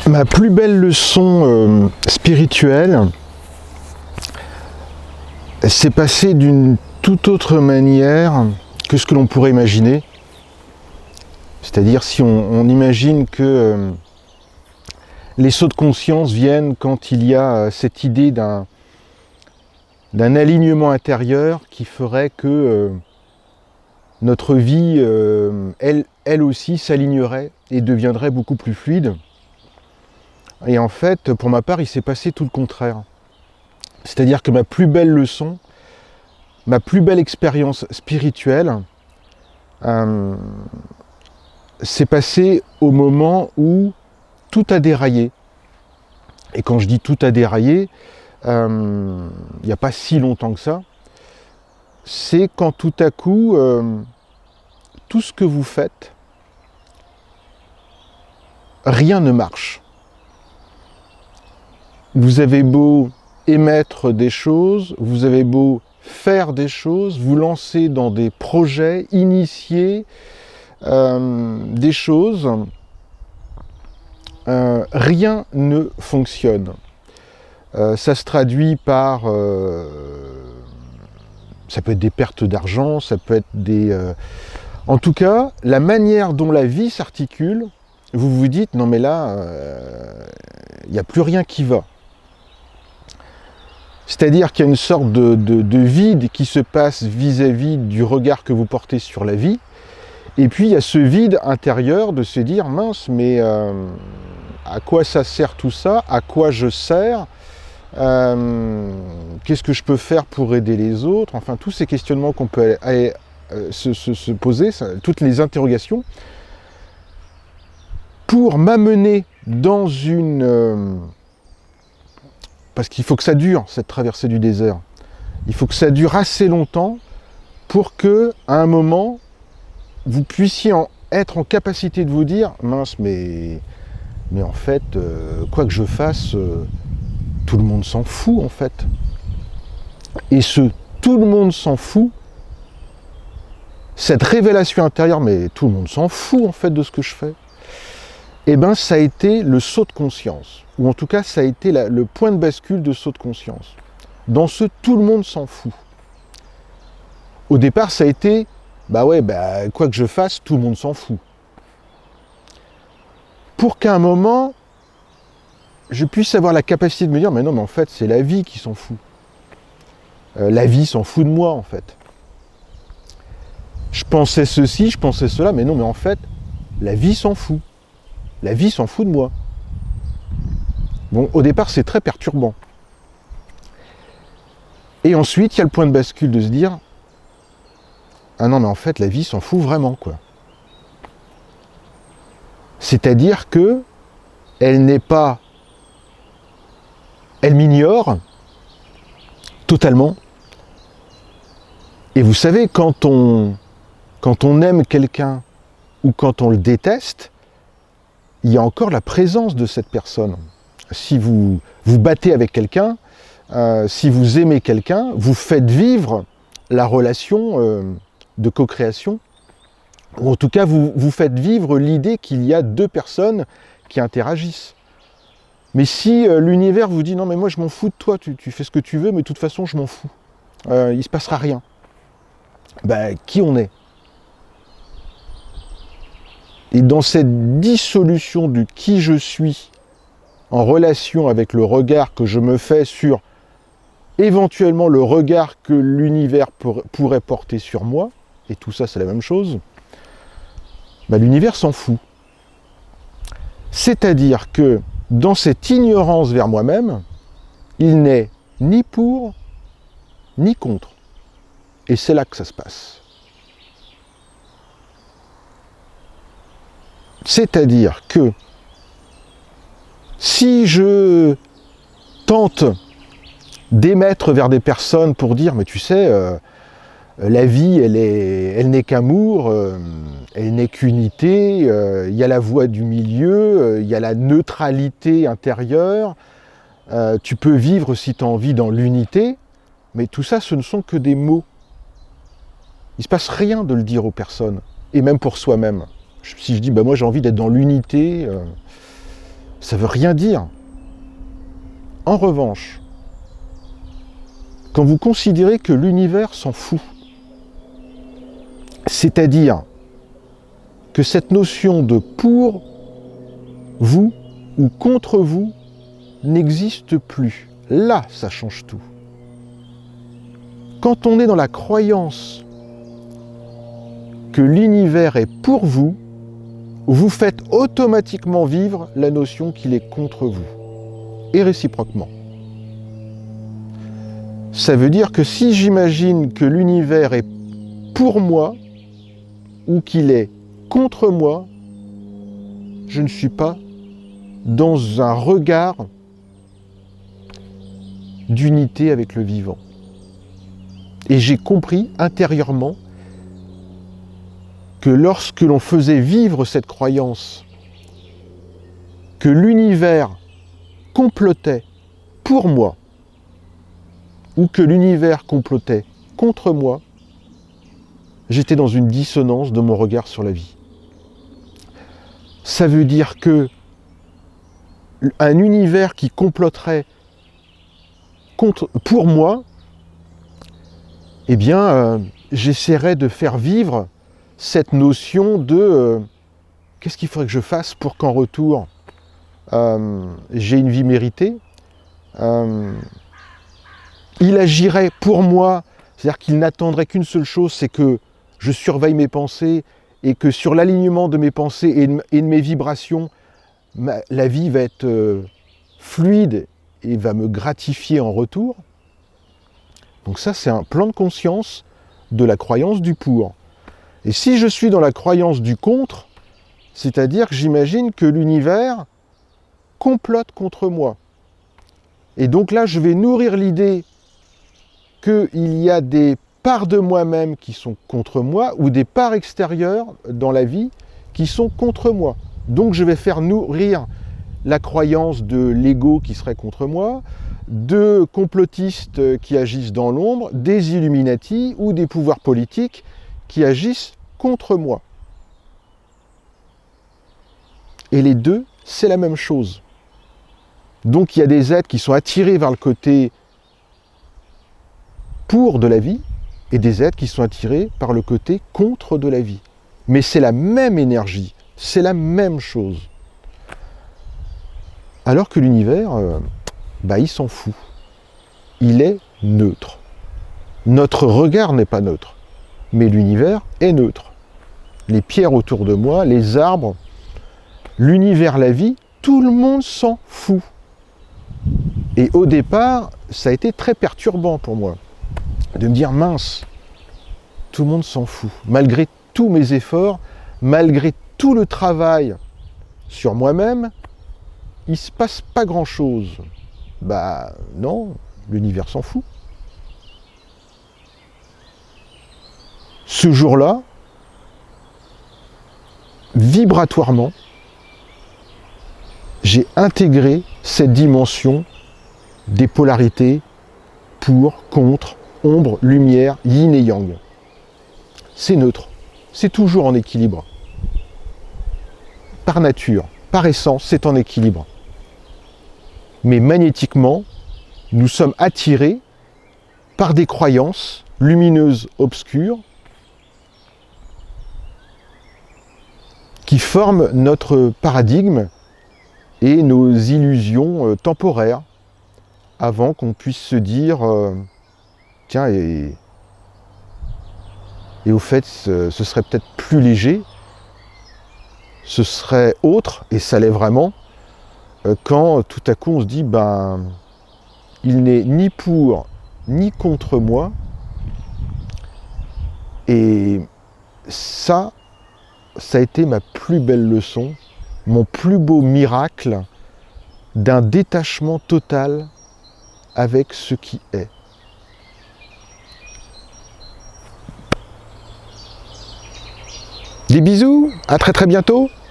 Ma plus belle leçon spirituelle s'est passée d'une toute autre manière que ce que l'on pourrait imaginer. C'est-à-dire si on imagine que les sauts de conscience viennent quand il y a cette idée d'un alignement intérieur qui ferait que notre vie, elle aussi, s'alignerait et deviendrait beaucoup plus fluide. Et en fait, pour ma part, il s'est passé tout le contraire. C'est-à-dire que ma plus belle leçon, ma plus belle expérience spirituelle, s'est passée au moment où tout a déraillé. Et quand je dis tout a déraillé, il n'y a pas si longtemps que ça, c'est quand tout à coup, tout ce que vous faites, rien ne marche. Vous avez beau émettre des choses, vous avez beau faire des choses, vous lancer dans des projets, initier des choses, rien ne fonctionne. Ça se traduit par... ça peut être des pertes d'argent, ça peut être des... En tout cas, la manière dont la vie s'articule, vous vous dites, non mais là, il n'y a plus rien qui va. C'est-à-dire qu'il y a une sorte de vide qui se passe vis-à-vis du regard que vous portez sur la vie. Et puis il y a ce vide intérieur de se dire, mince, mais à quoi ça sert tout ça? À quoi je sers? Qu'est-ce que je peux faire pour aider les autres? Enfin, tous ces questionnements qu'on peut aller, se poser, toutes les interrogations, pour m'amener dans une... parce qu'il faut que ça dure, cette traversée du désert. Il faut que ça dure assez longtemps pour que, à un moment, vous puissiez être en capacité de vous dire, mince, mais en fait, quoi que je fasse, tout le monde s'en fout, en fait. Et tout le monde s'en fout, cette révélation intérieure, mais tout le monde s'en fout, en fait, de ce que je fais. Eh bien, ça a été le saut de conscience. Ou en tout cas, ça a été le point de bascule de saut de conscience. Dans ce tout le monde s'en fout. Au départ, ça a été, quoi que je fasse, tout le monde s'en fout. Pour qu'à un moment, je puisse avoir la capacité de me dire, mais non, mais en fait, c'est la vie qui s'en fout. La vie s'en fout de moi, en fait. Je pensais ceci, je pensais cela, mais non, mais en fait, la vie s'en fout. La vie s'en fout de moi. Bon, au départ, c'est très perturbant. Et ensuite, il y a le point de bascule de se dire, ah non, mais en fait, la vie s'en fout vraiment, quoi. C'est-à-dire que elle n'est pas... Elle m'ignore totalement. Et vous savez, quand on aime quelqu'un ou quand on le déteste, il y a encore la présence de cette personne. Si vous vous battez avec quelqu'un, si vous aimez quelqu'un, vous faites vivre la relation de co-création, ou en tout cas vous faites vivre l'idée qu'il y a deux personnes qui interagissent. Mais si l'univers vous dit non mais moi je m'en fous de toi, tu fais ce que tu veux, mais de toute façon je m'en fous, il ne se passera rien, qui on est? Et dans cette dissolution du qui je suis, en relation avec le regard que je me fais sur éventuellement le regard que l'univers pourrait porter sur moi, et tout ça c'est la même chose, l'univers s'en fout. C'est-à-dire que dans cette ignorance vers moi-même, il n'est ni pour, ni contre. Et c'est là que ça se passe. C'est-à-dire que si je tente d'émettre vers des personnes pour dire, mais tu sais, la vie, elle n'est qu'amour, elle n'est qu'unité, il y a la voie du milieu, il y a la neutralité intérieure, tu peux vivre si tu as envie dans l'unité, mais tout ça, ce ne sont que des mots. Il ne se passe rien de le dire aux personnes, et même pour soi-même. Si je dis, moi j'ai envie d'être dans l'unité, Ça ne veut rien dire. En revanche, quand vous considérez que l'univers s'en fout, c'est-à-dire que cette notion de pour vous ou contre vous n'existe plus, là, ça change tout. Quand on est dans la croyance que l'univers est pour vous, vous faites automatiquement vivre la notion qu'il est contre vous, et réciproquement. Ça veut dire que si j'imagine que l'univers est pour moi, ou qu'il est contre moi, je ne suis pas dans un regard d'unité avec le vivant. Et j'ai compris intérieurement que lorsque l'on faisait vivre cette croyance que l'univers complotait pour moi ou que l'univers complotait contre moi, j'étais dans une dissonance de mon regard sur la vie. Ça veut dire que un univers qui comploterait pour moi, eh bien, j'essaierais de faire vivre cette notion de qu'est-ce qu'il faudrait que je fasse pour qu'en retour, j'ai une vie méritée. Il agirait pour moi, c'est-à-dire qu'il n'attendrait qu'une seule chose, c'est que je surveille mes pensées et que sur l'alignement de mes pensées et de mes vibrations, la vie va être fluide et va me gratifier en retour. Donc ça, c'est un plan de conscience de la croyance du pour. Et si je suis dans la croyance du contre, c'est-à-dire que j'imagine que l'univers complote contre moi. Et donc là, je vais nourrir l'idée qu'il y a des parts de moi-même qui sont contre moi ou des parts extérieures dans la vie qui sont contre moi. Donc je vais faire nourrir la croyance de l'ego qui serait contre moi, de complotistes qui agissent dans l'ombre, des Illuminati ou des pouvoirs politiques qui agissent contre moi. Et les deux, c'est la même chose. Donc il y a des êtres qui sont attirés vers le côté pour de la vie et des êtres qui sont attirés par le côté contre de la vie. Mais c'est la même énergie, c'est la même chose. Alors que l'univers, il s'en fout. Il est neutre. Notre regard n'est pas neutre, mais l'univers est neutre. Les pierres autour de moi, les arbres, l'univers, la vie, tout le monde s'en fout. Et au départ, ça a été très perturbant pour moi, de me dire mince, tout le monde s'en fout. Malgré tous mes efforts, malgré tout le travail sur moi-même, il ne se passe pas grand-chose. Non, l'univers s'en fout. Ce jour-là, vibratoirement, j'ai intégré cette dimension des polarités pour, contre, ombre, lumière, yin et yang. C'est neutre, c'est toujours en équilibre. Par nature, par essence, c'est en équilibre. Mais magnétiquement, nous sommes attirés par des croyances lumineuses, obscures, qui forment notre paradigme et nos illusions temporaires, avant qu'on puisse se dire tiens, et au fait, ce serait peut-être plus léger, ce serait autre, et ça l'est vraiment, quand tout à coup on se dit il n'est ni pour ni contre moi, et ça a été ma plus belle leçon, mon plus beau miracle d'un détachement total avec ce qui est. Des bisous, à très très bientôt.